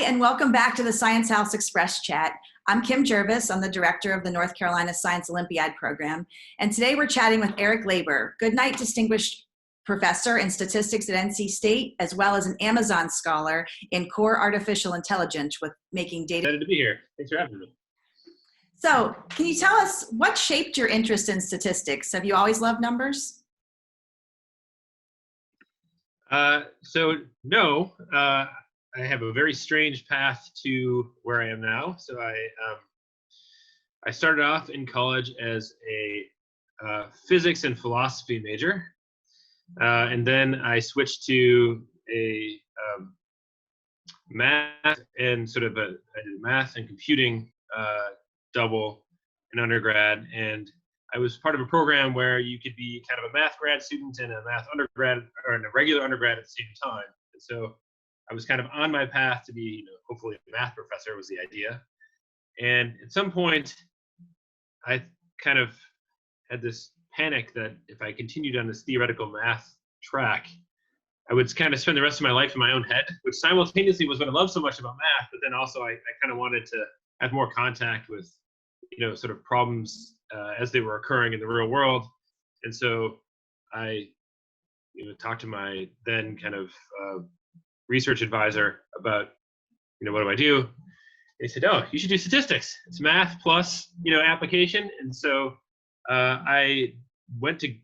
and welcome back to the Science House Express Chat. I'm Kim Jervis. I'm the director of the North Carolina Science Olympiad program. And today we're chatting with Eric Laber, Goodnight Distinguished Professor in Statistics at NC State, as well as an Amazon Scholar in Core Artificial Intelligence with making data. Excited to be here. Thanks for having me. So, can you tell us what shaped your interest in statistics? Have you always loved numbers? No. I have a very strange path to where I am now. So I started off in college as a physics and philosophy major, and then I switched to a math and I did math and computing double in undergrad, and I was part of a program where you could be kind of a math grad student and a math undergrad, or a regular undergrad at the same time. And so I was kind of on my path to be, hopefully a math professor was the idea. And at some point, I kind of had this panic that if I continued on this theoretical math track, I would kind of spend the rest of my life in my own head, which simultaneously was what I loved so much about math, but then also I kind of wanted to have more contact with, sort of problems as they were occurring in the real world. And so I, talked to my then kind of research advisor about, what do I do? They said, oh, you should do statistics. It's math plus, application. And so I went to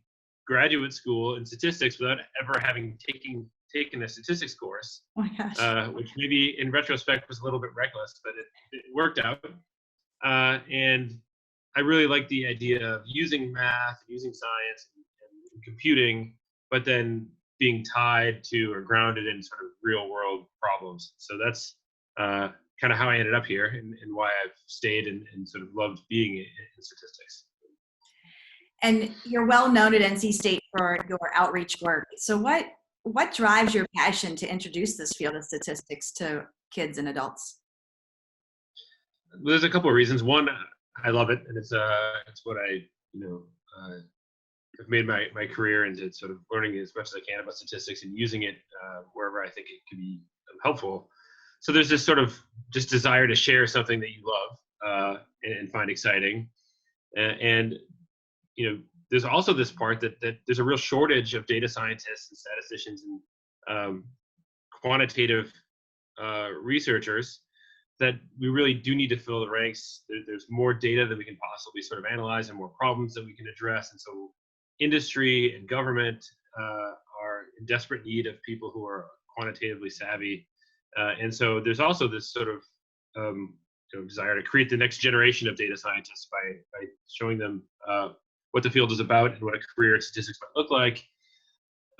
graduate school in statistics without ever having taken a statistics course, oh my gosh. Which maybe in retrospect was a little bit reckless, but it worked out. And I really like the idea of using math, using science and computing, but then being tied to or grounded in sort of real world problems. So that's kind of how I ended up here and why I've stayed and sort of loved being in statistics. And you're well known at NC State for your outreach work. So what drives your passion to introduce this field of statistics to kids and adults? Well, there's a couple of reasons. One, I love it, and it's what I have made my career into sort of learning as much as I can about statistics and using it wherever I think it could be helpful. So there's this sort of just desire to share something that you love and find exciting, and there's also this part that there's a real shortage of data scientists and statisticians and quantitative researchers that we really do need to fill the ranks. There's more data that we can possibly sort of analyze and more problems that we can address. And so industry and government are in desperate need of people who are quantitatively savvy. And so there's also this sort of desire to create the next generation of data scientists by showing them what the field is about and what a career in statistics might look like.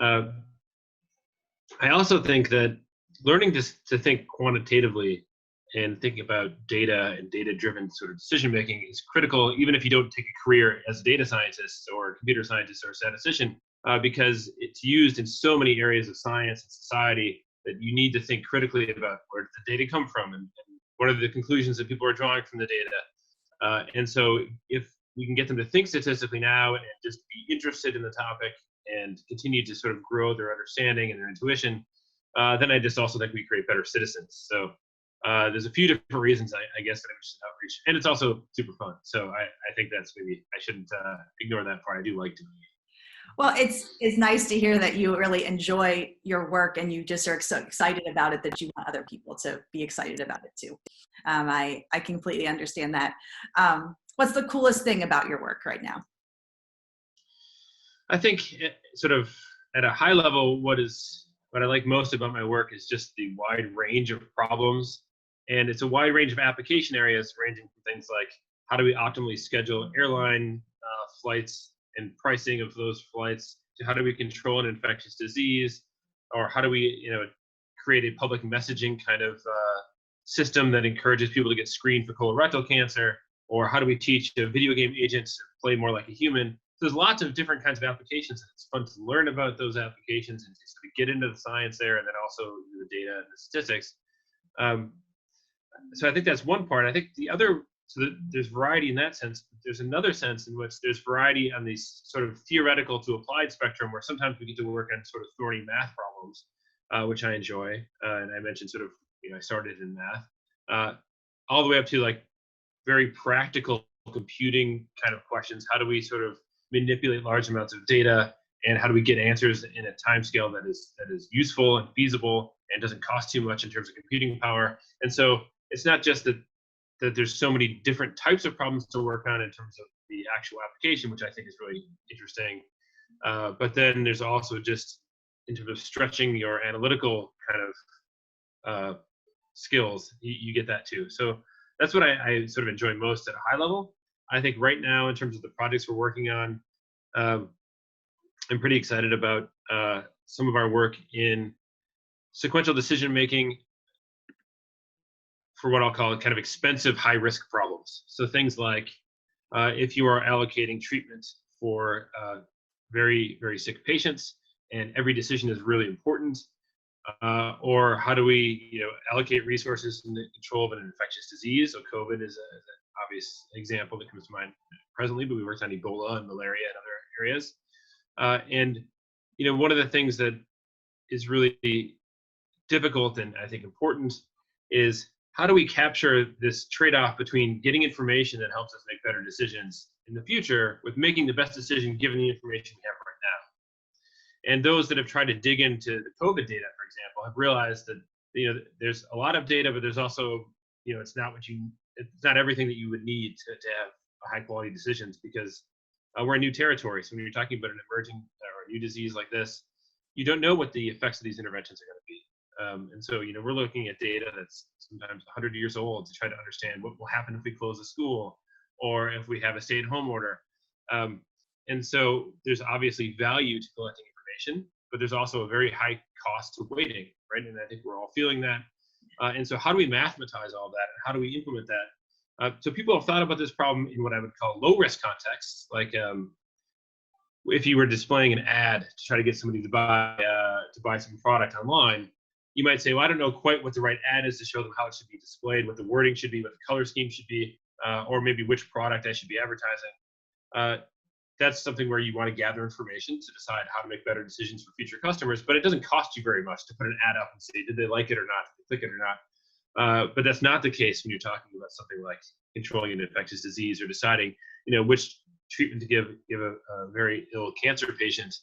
I also think that learning to think quantitatively and thinking about data and data-driven sort of decision-making is critical, even if you don't take a career as a data scientist or a computer scientist or a statistician, because it's used in so many areas of science and society that you need to think critically about where did the data come from and what are the conclusions that people are drawing from the data. And so if we can get them to think statistically now and just be interested in the topic and continue to sort of grow their understanding and their intuition, then I just also think we create better citizens. So there's a few different reasons, I guess, that I'm interested in outreach, and it's also super fun. So I think that's maybe I shouldn't ignore that part. I do like doing it. Well, it's nice to hear that you really enjoy your work and you just are so excited about it that you want other people to be excited about it too. I completely understand that. What's the coolest thing about your work right now? I think sort of at a high level, what I like most about my work is just the wide range of problems. And it's a wide range of application areas, ranging from things like how do we optimally schedule airline flights and pricing of those flights, to how do we control an infectious disease, or how do we create a public messaging kind of system that encourages people to get screened for colorectal cancer, or how do we teach a video game agent to play more like a human. So there's lots of different kinds of applications, and it's fun to learn about those applications and to sort of get into the science there, and then also the data and the statistics. So I think that's one part. I think the other, there's variety in that sense. But there's another sense in which there's variety on these sort of theoretical to applied spectrum, where sometimes we get to work on sort of thorny math problems, which I enjoy. And I mentioned sort of I started in math, all the way up to like very practical computing kind of questions. How do we sort of manipulate large amounts of data, and how do we get answers in a time scale that is useful and feasible and doesn't cost too much in terms of computing power? And so it's not just that there's so many different types of problems to work on in terms of the actual application, which I think is really interesting. But then there's also just in terms of stretching your analytical kind of skills, you get that too. So that's what I sort of enjoy most at a high level. I think right now, in terms of the projects we're working on, I'm pretty excited about some of our work in sequential decision making for what I'll call kind of expensive high risk problems. So things like if you are allocating treatment for very, very sick patients and every decision is really important, or how do we allocate resources in the control of an infectious disease? So COVID is an obvious example that comes to mind presently, but we worked on Ebola and malaria and other areas. And one of the things that is really difficult and I think important is how do we capture this trade-off between getting information that helps us make better decisions in the future with making the best decision given the information we have right now. And those that have tried to dig into the COVID data, for example, have realized that there's a lot of data, but there's also it's not everything that you would need to have high quality decisions, because we're in new territory. So when you're talking about an emerging or a new disease like this, you don't know what the effects of these interventions are going to be. And so, we're looking at data that's sometimes 100 years old to try to understand what will happen if we close a school or if we have a stay-at-home order. And so there's obviously value to collecting information, but there's also a very high cost to waiting, right? And I think we're all feeling that. And so how do we mathematize all that? And how do we implement that? So people have thought about this problem in what I would call low-risk contexts, like if you were displaying an ad to try to get somebody to buy some product online, you might say, well, I don't know quite what the right ad is to show them how it should be displayed, what the wording should be, what the color scheme should be, or maybe which product I should be advertising. That's something where you want to gather information to decide how to make better decisions for future customers, but it doesn't cost you very much to put an ad up and say, did they like it or not, did they click it or not? But that's not the case when you're talking about something like controlling an infectious disease or deciding, which treatment to give a very ill cancer patient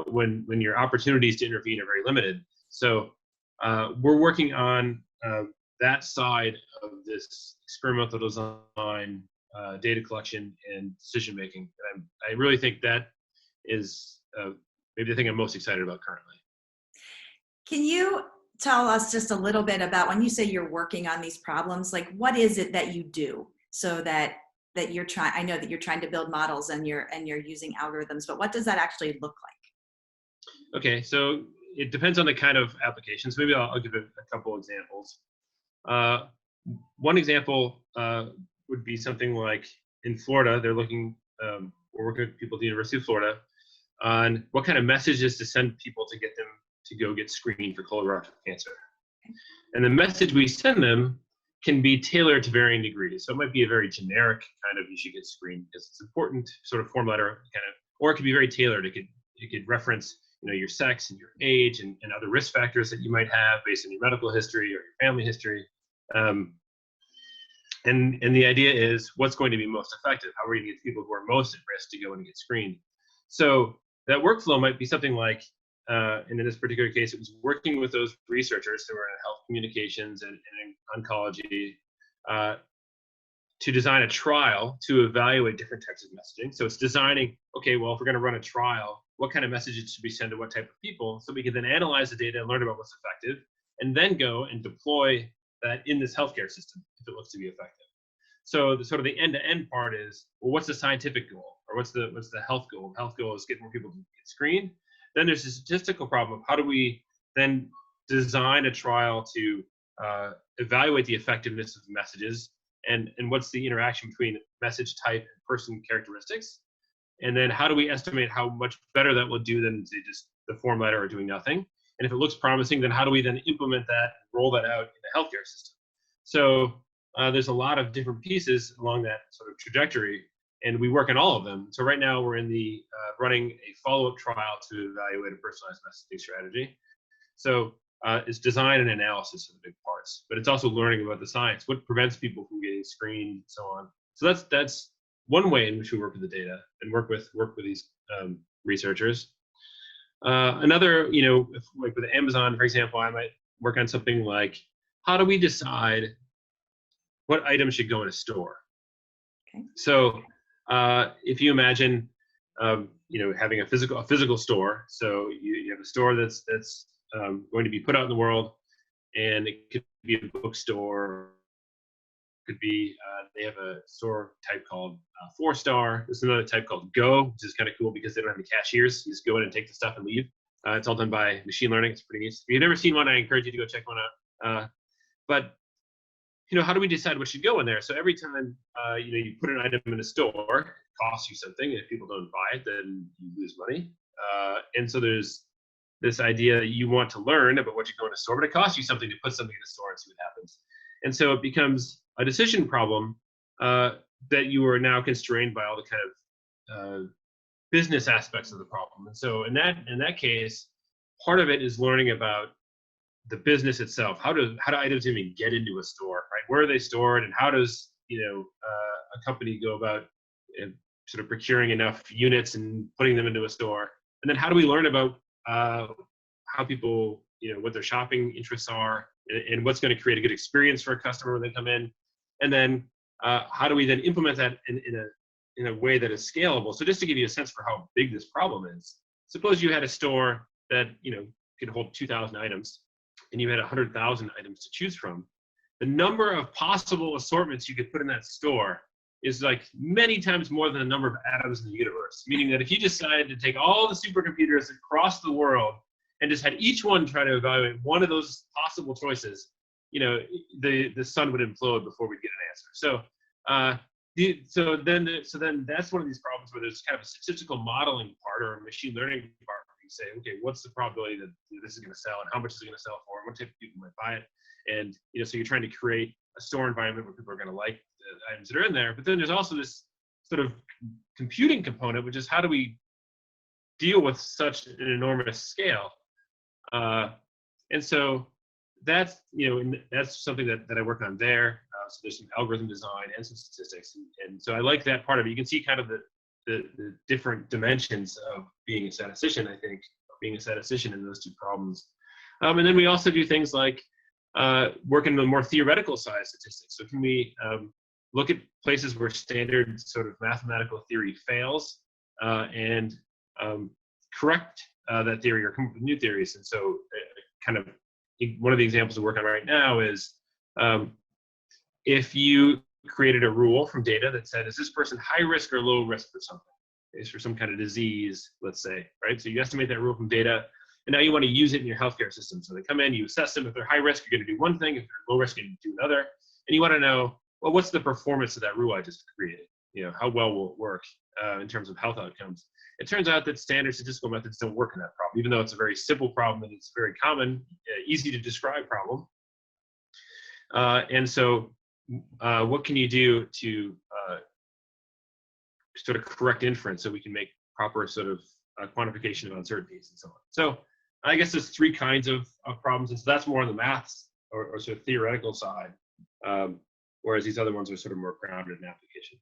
when your opportunities to intervene are very limited. So we're working on that side of this experimental design, data collection, and decision making. I really think that is maybe the thing I'm most excited about currently. Can you tell us just a little bit about, when you say you're working on these problems, like what is it that you do so that you're trying? I know that you're trying to build models and you're using algorithms, but what does that actually look like? Okay, so it depends on the kind of application. So maybe I'll give a couple examples. One example would be something like in Florida, they're looking, we're working with people at the University of Florida on what kind of messages to send people to get them to go get screened for colorectal cancer. And the message we send them can be tailored to varying degrees. So it might be a very generic kind of, you should get screened because it's important, sort of form letter kind of, or it could be very tailored. It could reference your sex and your age and other risk factors that you might have based on your medical history or your family history. And the idea is what's going to be most effective? How are we going to get people who are most at risk to go and get screened? So that workflow might be something like, and in this particular case, it was working with those researchers who are in health communications and in oncology to design a trial to evaluate different types of messaging. So it's designing, okay, well, if we're going to run a trial, what kind of messages should we send to what type of people? So we can then analyze the data and learn about what's effective, and then go and deploy that in this healthcare system if it looks to be effective. So the sort of the end-to-end part is, well, what's the scientific goal, or what's the health goal? The health goal is getting more people to get screened. Then there's the statistical problem of how do we then design a trial to evaluate the effectiveness of messages, and what's the interaction between message type and person characteristics. And then how do we estimate how much better that will do than just the form letter or doing nothing? And if it looks promising, then how do we then implement that, roll that out in the healthcare system? So there's a lot of different pieces along that sort of trajectory, and we work on all of them. So right now we're in the running a follow-up trial to evaluate a personalized messaging strategy. So is design and analysis of the big parts, but it's also learning about the science, what prevents people from getting screened, and so on. So that's one way in which we work with the data and work with these researchers. Another, if, like with Amazon, for example, I might work on something like, how do we decide what items should go in a store? Okay. So if you imagine, having a physical store, so you have a store that's going to be put out in the world, and it could be a bookstore, could be they have a store type called 4-Star. There's another type called Go, which is kind of cool because they don't have any cashiers. You just go in and take the stuff and leave. It's all done by machine learning. It's pretty neat. If you've never seen one, I encourage you to go check one out. But how do we decide what should go in there? So every time you put an item in a store, it costs you something. If people don't buy it, then you lose money. And so there's this idea that you want to learn about what you go in a store, but it costs you something to put something in the store and see what happens. And so it becomes a decision problem that you are now constrained by all the kind of business aspects of the problem. And so in that case, part of it is learning about the business itself. How do items even get into a store, right? Where are they stored, and how does a company go about sort of procuring enough units and putting them into a store? And then how do we learn about how people, what their shopping interests are, and what's going to create a good experience for a customer when they come in? And then how do we then implement that in a way that is scalable? So just to give you a sense for how big this problem is, suppose you had a store that could hold 2,000 items, and you had 100,000 items to choose from. The number of possible assortments you could put in that store is like many times more than the number of atoms in the universe. Meaning that if you decided to take all the supercomputers across the world and just had each one try to evaluate one of those possible choices, the sun would implode before we'd get an answer. So then that's one of these problems where there's kind of a statistical modeling part or a machine learning part. You say, okay, what's the probability that this is going to sell, and how much is it going to sell for, and what type of people might buy it? And so you're trying to create a store environment where people are going to like the items that are in there. But then there's also this sort of computing component, which is how do we deal with such an enormous scale? And so that's that's something that I work on there. So there's some algorithm design and some statistics, and so I like that part of it. You can see kind of the different dimensions of being a statistician, I think, being a statistician in those two problems. And then we also do things like work in the more theoretical side of statistics. So can we look at places where standard sort of mathematical theory fails and correct that theory or come up with new theories? And so kind of one of the examples we work on right now is if you created a rule from data that said, is this person high risk or low risk for something? Is for some kind of disease, let's say, right? So you estimate that rule from data, and now you want to use it in your healthcare system. So they come in, you assess them. If they're high risk, you're going to do one thing. If they're low risk, you're going to do another. And you want to know, well, what's the performance of that rule I just created? How well will it work in terms of health outcomes? It turns out that standard statistical methods don't work in that problem, even though it's a very simple problem and it's a very common, easy to describe problem. And so what can you do to sort of correct inference so we can make proper sort of quantification of uncertainties and so on? So I guess there's three kinds of problems, and so that's more on the maths or sort of theoretical side, whereas these other ones are sort of more grounded in application.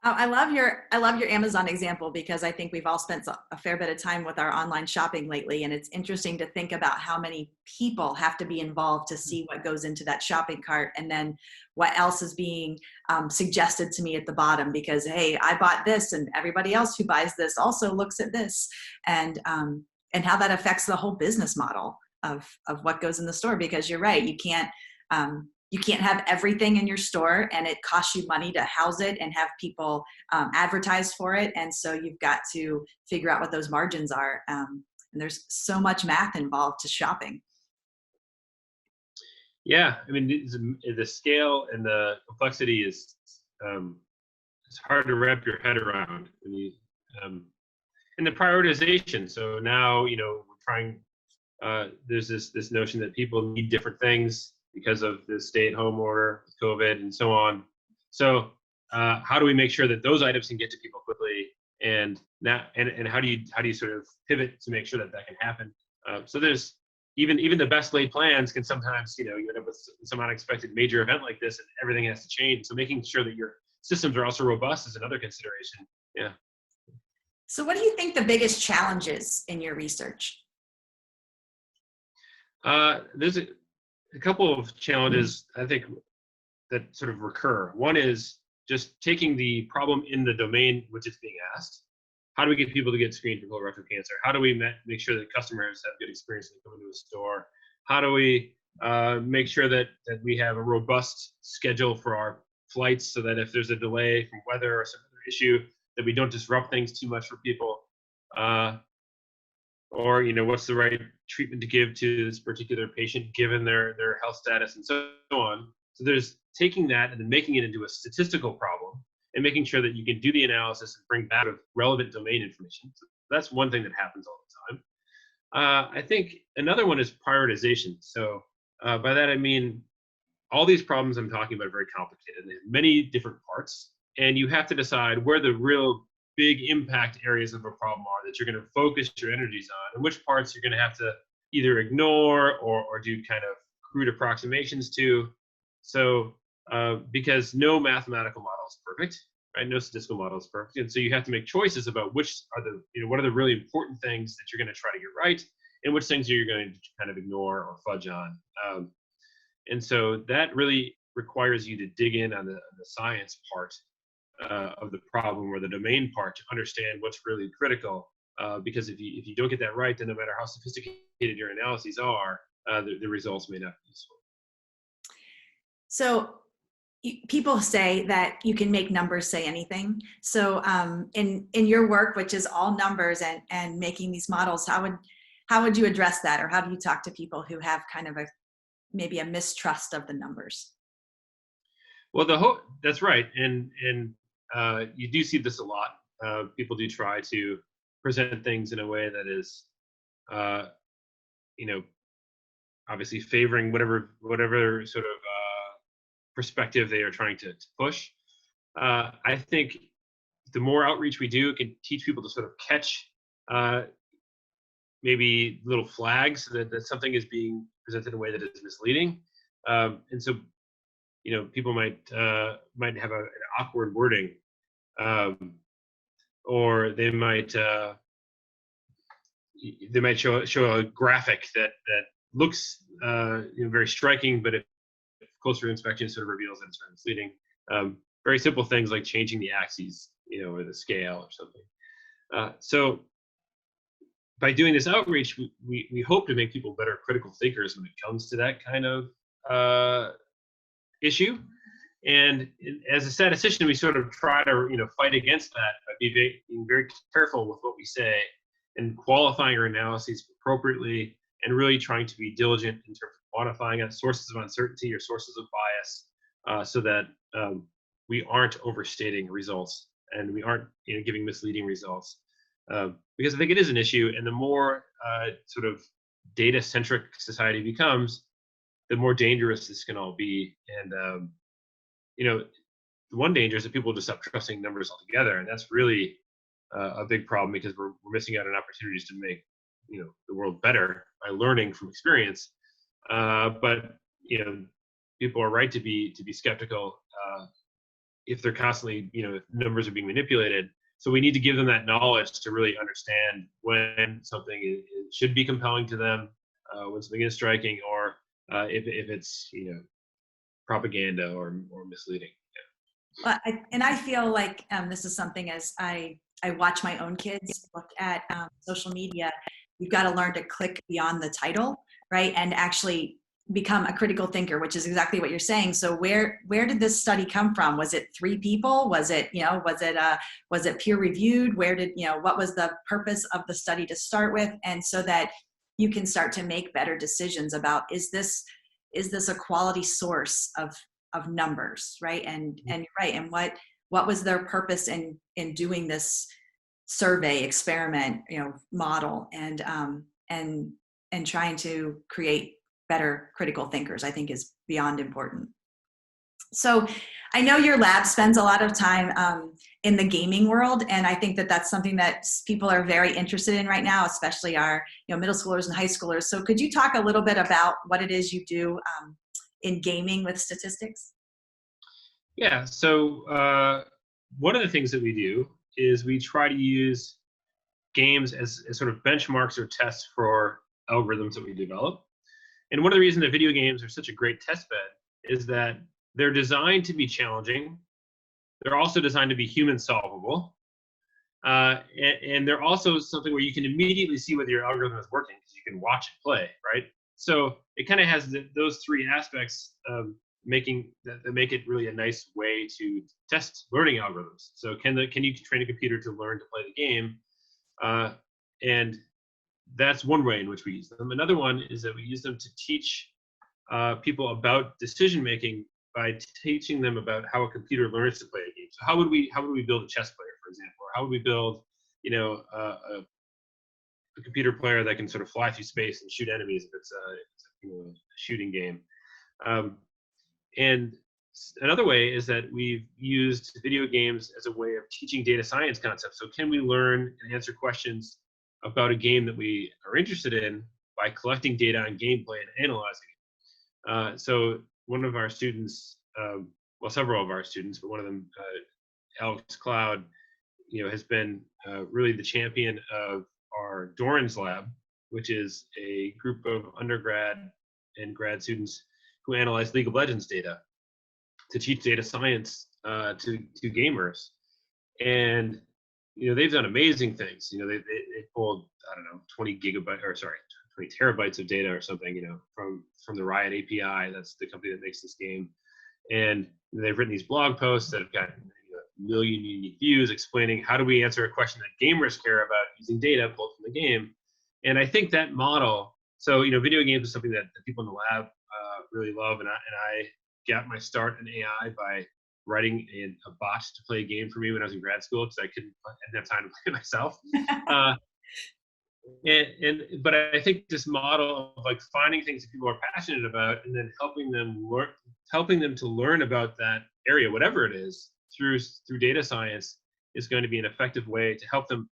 Oh, I love your Amazon example, because I think we've all spent a fair bit of time with our online shopping lately, and it's interesting to think about how many people have to be involved to see what goes into that shopping cart, and then what else is being suggested to me at the bottom, because hey, I bought this, and everybody else who buys this also looks at this, and how that affects the whole business model of what goes in the store. Because you're right, you can't have everything in your store, and it costs you money to house it and have people advertise for it. And so you've got to figure out what those margins are. And there's so much math involved to shopping. Yeah, I mean, the scale and the complexity is it's hard to wrap your head around. And the prioritization. So now, we're trying. There's this notion that people need different things because of the stay-at-home order, COVID, and so on. So how do we make sure that those items can get to people quickly, and how do you sort of pivot to make sure that can happen? So there's even the best laid plans can sometimes, you end up with some unexpected major event like this, and everything has to change. So making sure that your systems are also robust is another consideration. Yeah. So what do you think the biggest challenge is in your research? There's a couple of challenges, I think, that sort of recur. One is just taking the problem in the domain which it's being asked. How do we get people to get screened for colorectal cancer? How do we make sure that customers have good experience when they come into a store? How do we make sure that we have a robust schedule for our flights, so that if there's a delay from weather or some other issue, that we don't disrupt things too much for people? Or what's the right treatment to give to this particular patient given their health status, and so on. So there's taking that and then making it into a statistical problem, and making sure that you can do the analysis and bring back relevant domain information. So that's one thing that happens all the time. I think another one is prioritization. So by that I mean, all these problems I'm talking about are very complicated. They have many different parts, and you have to decide where the real big impact areas of a problem are that you're going to focus your energies on, and which parts you're going to have to either ignore or do kind of crude approximations to. So because no mathematical model is perfect, right? No statistical model is perfect, and so you have to make choices about which are the what are the really important things that you're going to try to get right, and which things you're going to kind of ignore or fudge on. And so that really requires you to dig in on the science part of the problem, or the domain part, to understand what's really critical. Because if you don't get that right, then no matter how sophisticated your analyses are, the results may not be useful. So people say that you can make numbers say anything. So in your work, which is all numbers and making these models, how would you address that? Or how do you talk to people who have kind of maybe a mistrust of the numbers? Well, that's right. And you do see this a lot. People do try to present things in a way that is, obviously favoring whatever sort of perspective they are trying to push. I think the more outreach we do, it can teach people to sort of catch maybe little flags that something is being presented in a way that is misleading. And so, people might have an awkward wording, or they might show a graphic that looks very striking, but if closer inspection sort of reveals that it's very misleading. Very simple things like changing the axes, or the scale or something. So by doing this outreach, we hope to make people better critical thinkers when it comes to that kind of issue. And as a statistician, we sort of try to fight against that by being very careful with what we say, and qualifying our analyses appropriately, and really trying to be diligent in terms of quantifying sources of uncertainty or sources of bias, so that we aren't overstating results, and we aren't giving misleading results. Because I think it is an issue, and the more sort of data-centric society becomes, the more dangerous this can all be. And the one danger is that people just stop trusting numbers altogether, and that's really a big problem, because we're missing out on opportunities to make the world better by learning from experience. But people are right to be skeptical if they're constantly if numbers are being manipulated. So we need to give them that knowledge to really understand when something should be compelling to them, when something is striking, or if it's propaganda or misleading. Well, I feel like this is something, as I watch my own kids look at social media, you've got to learn to click beyond the title, right? And actually become a critical thinker, which is exactly what you're saying. So where did this study come from? Was it 3 people? Was it was it peer reviewed? Where did what was the purpose of the study to start with? And so that you can start to make better decisions about, is this a quality source of numbers, right? And you're right. And what was their purpose in doing this survey experiment, model, and trying to create better critical thinkers, I think, is beyond important. So I know your lab spends a lot of time in the gaming world, and I think that that's something that people are very interested in right now, especially our middle schoolers and high schoolers. So could you talk a little bit about what it is you do in gaming with statistics? Yeah. So one of the things that we do is we try to use games as sort of benchmarks or tests for algorithms that we develop. And one of the reasons that video games are such a great test bed is that they're designed to be challenging. They're also designed to be human solvable. And they're also something where you can immediately see whether your algorithm is working because you can watch it play, right? So it kind of has those three aspects making that make it really a nice way to test learning algorithms. So can you train a computer to learn to play the game? And that's one way in which we use them. Another one is that we use them to teach people about decision making by teaching them about how a computer learns to play a game. So how would we build a chess player, for example, or how would we build a computer player that can sort of fly through space and shoot enemies if it's a shooting game. And another way is that we've used video games as a way of teaching data science concepts. So can we learn and answer questions about a game that we are interested in by collecting data on gameplay and analyzing it? So one of our students, well, several of our students, but one of them, Alex Cloud, has been really the champion of our Dorans Lab, which is a group of undergrad and grad students who analyze League of Legends data to teach data science to gamers. And they've done amazing things. They pulled, I don't know, 20 terabytes of data or something, from the Riot API. That's the company that makes this game. And they've written these blog posts that have gotten a million unique views explaining how do we answer a question that gamers care about using data pulled from the game. And I think that model, so video games is something that the people in the lab really love, and I got my start in AI by writing a bot to play a game for me when I was in grad school because I didn't have time to play myself. But I think this model of like finding things that people are passionate about and then helping them to learn about that area, whatever it is, through data science is going to be an effective way to help them,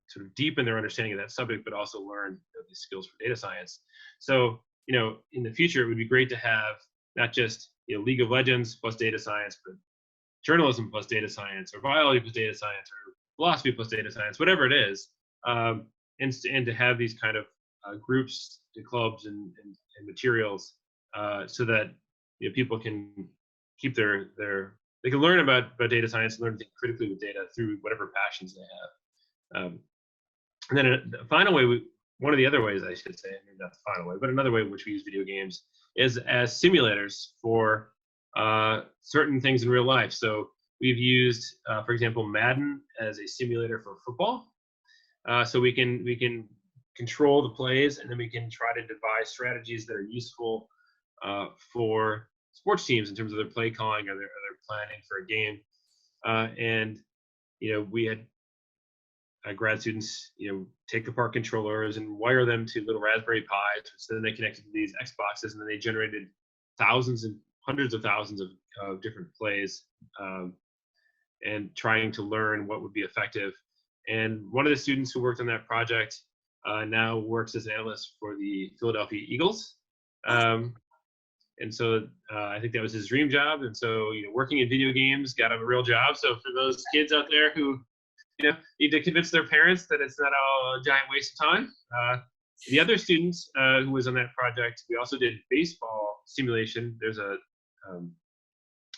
sort of deepen their understanding of that subject, but also learn these skills for data science. So, in the future, it would be great to have not just League of Legends plus data science, but journalism plus data science, or biology plus data science, or philosophy plus data science, whatever it is, and to have these kind of groups and clubs and materials so that people can keep they can learn about data science and learn to think critically with data through whatever passions they have. And then the final way, one of the other ways I should say, maybe not the final way, but another way in which we use video games is as simulators for certain things in real life. So we've used, for example, Madden as a simulator for football. So we can control the plays, and then we can try to devise strategies that are useful for sports teams in terms of their play calling or their planning for a game. And we had grad students, take apart controllers and wire them to little Raspberry Pis, which then they connected to these Xboxes, and then they generated thousands and hundreds of thousands of different plays, and trying to learn what would be effective. And one of the students who worked on that project now works as an analyst for the Philadelphia Eagles. And so I think that was his dream job. And so, working in video games got him a real job. So for those kids out there who, need to convince their parents that it's not all a giant waste of time. The other students who was on that project, we also did baseball simulation. There's I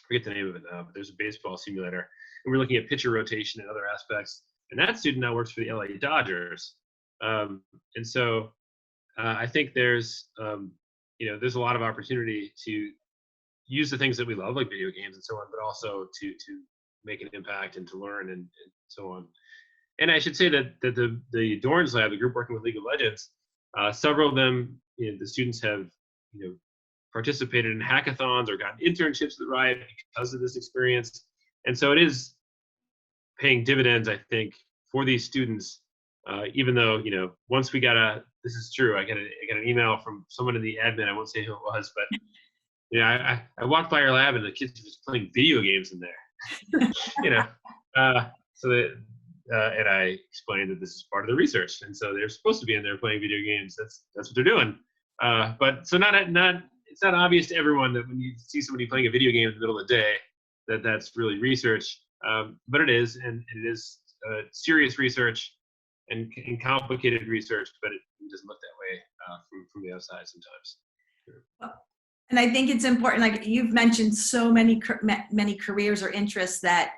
forget the name of it now, but there's a baseball simulator. And we're looking at pitcher rotation and other aspects. And that student now works for the LA Dodgers. And so I think there's a lot of opportunity to use the things that we love, like video games and so on, but also to make an impact and to learn and so on. And I should say that the Dorans Lab, the group working with League of Legends, several of them, the students have, participated in hackathons or gotten internships at Riot because of this experience. And so it is paying dividends, I think, for these students, even though, once we got this is true, I got an email from someone in the admin, I won't say who it was, but I walked by our lab and the kids were just playing video games in there. you know, so that, and I explained that this is part of the research, and so they're supposed to be in there playing video games. That's what they're doing. But so not it's not obvious to everyone that when you see somebody playing a video game in the middle of the day, that's really research. But it is, and it is serious research and complicated research, but it doesn't look that way from the outside sometimes. And I think it's important, like you've mentioned so many careers or interests that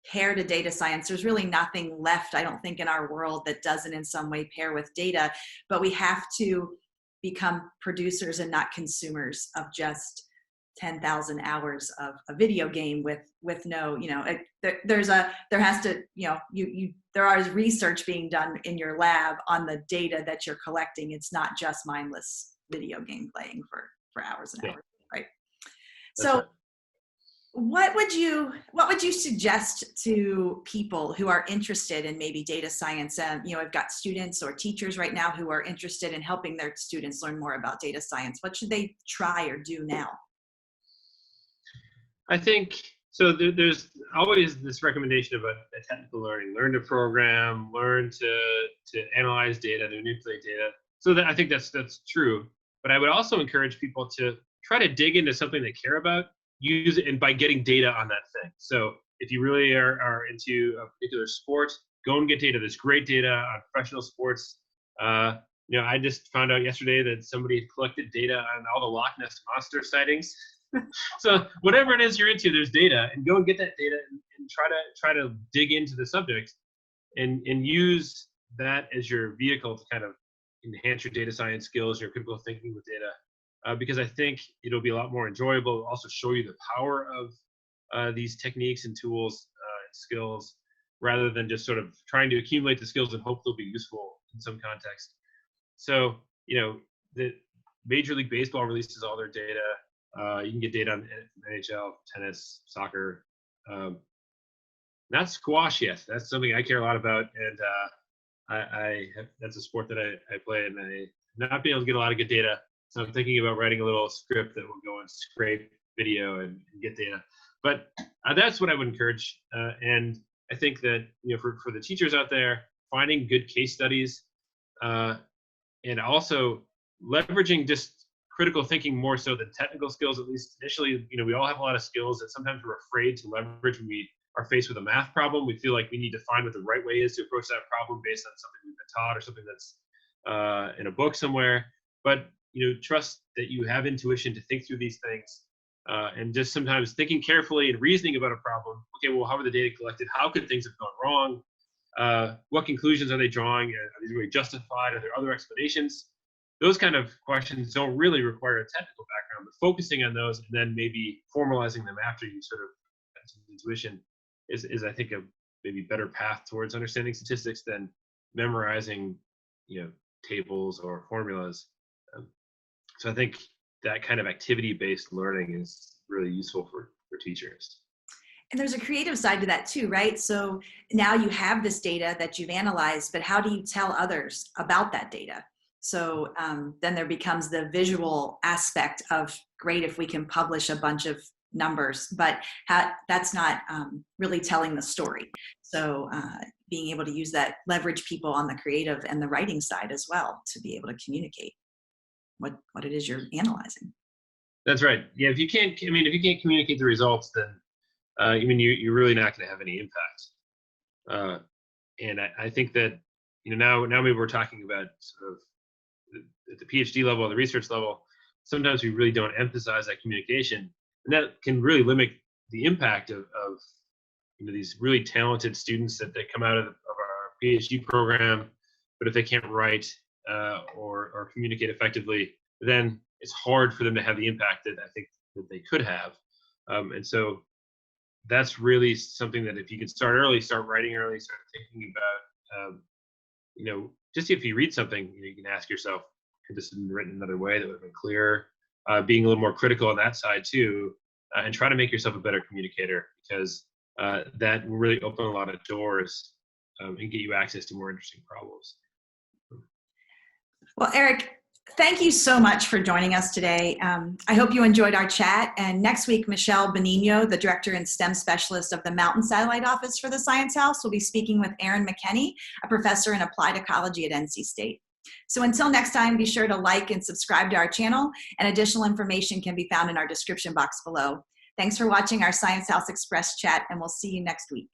pair to data science. There's really nothing left, I don't think, in our world that doesn't in some way pair with data, but we have to become producers and not consumers of just 10,000 hours of a video game with no, there is research being done in your lab on the data that you're collecting. It's not just mindless video game playing for hours and hours, right? That's so right. what would you suggest to people who are interested in maybe data science? I've got students or teachers right now who are interested in helping their students learn more about data science. What should they try or do now? I think so. There's always this recommendation about a technical learning: learn to program, learn to analyze data, to manipulate data. So I think that's true. But I would also encourage people to try to dig into something they care about, use it, and by getting data on that thing. So if you really are into a particular sport, go and get data. There's great data on professional sports. I just found out yesterday that somebody collected data on all the Loch Ness monster sightings. So whatever it is you're into, there's data, and go and get that data and try to dig into the subject and use that as your vehicle to kind of enhance your data science skills, your critical thinking with data, because I think it'll be a lot more enjoyable. It'll also show you the power of these techniques and tools and skills, rather than just sort of trying to accumulate the skills and hope they'll be useful in some context. So, the Major League Baseball releases all their data. You can get data on NHL, tennis, soccer, not squash yet. That's something I care a lot about, and that's a sport that I play, and I not being able to get a lot of good data. So I'm thinking about writing a little script that will go and scrape video and get data. But that's what I would encourage. And I think that for the teachers out there, finding good case studies, and also leveraging just critical thinking more so than technical skills, at least initially. We all have a lot of skills that sometimes we're afraid to leverage when we are faced with a math problem. We feel like we need to find what the right way is to approach that problem based on something we've been taught or something that's in a book somewhere. But trust that you have intuition to think through these things, and just sometimes thinking carefully and reasoning about a problem. Okay, well, how are the data collected? How could things have gone wrong? What conclusions are they drawing? Are these really justified? Are there other explanations? Those kind of questions don't really require a technical background, but focusing on those and then maybe formalizing them after you sort of have some intuition is I think a maybe better path towards understanding statistics than memorizing tables or formulas. So I think that kind of activity-based learning is really useful for teachers. And there's a creative side to that too, right? So now you have this data that you've analyzed, but how do you tell others about that data? So then there becomes the visual aspect of, great if we can publish a bunch of numbers, but that's not really telling the story. So being able to use that, leverage people on the creative and the writing side as well to be able to communicate what it is you're analyzing. That's right. Yeah, if you can't communicate the results, then you're really not going to have any impact. And I think that now maybe we're talking about sort of at the PhD level, the research level. Sometimes we really don't emphasize that communication, and that can really limit the impact of these really talented students that come out of our PhD program. But if they can't write or communicate effectively, then it's hard for them to have the impact that I think that they could have. And so that's really something that if you can start early, start writing early, start thinking about, just if you read something, you can ask yourself, could this have been written another way that would have been clearer? Being a little more critical on that side too, and try to make yourself a better communicator, because that will really open a lot of doors and get you access to more interesting problems. Well, Eric, Thank you so much for joining us today. I hope you enjoyed our chat. And next week, Michelle Benigno, the Director and STEM Specialist of the Mountain Satellite Office for the Science House, will be speaking with Aaron McKenney, a professor in applied ecology at NC State. So until next time, be sure to like and subscribe to our channel, and additional information can be found in our description box below. Thanks for watching our Science House Express chat, and we'll see you next week.